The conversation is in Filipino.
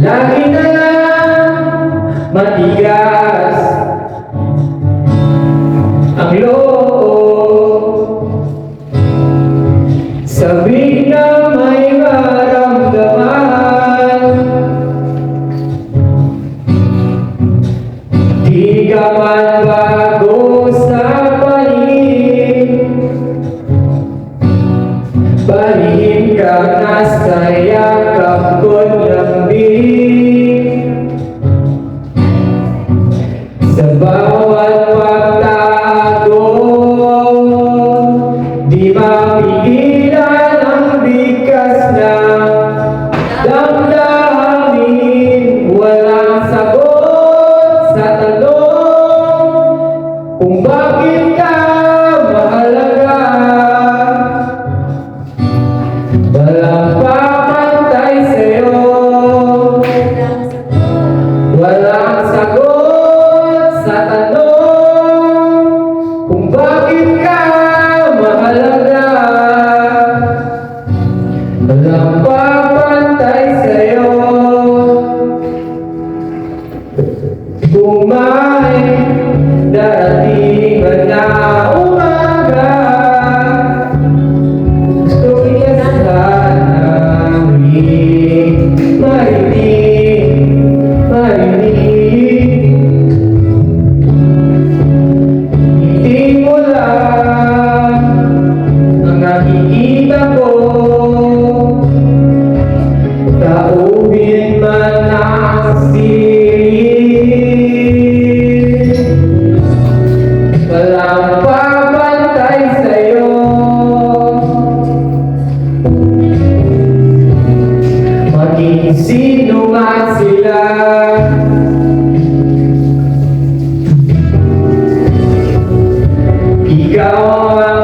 Lagi na lang matigas ang loob. Sabi na may maramdaman, di ka man bago sa paligid. Balihim ka nasa yakap ko't lambing. Sa bawat pagtago, di mapigilan ang bigkas na damdamin. Walang sagot sa tanong kung bakit ka mahalaga. Walang papantay sa'yo, walang sagot sa tanong kung bakit ka mahalaga. Walang papantay sa'yo. Kung may darating ba na umaga, nakikita ko, taubin man ang sirit. Walang papantay sa'yo, maging sino man sila. Ikaw ang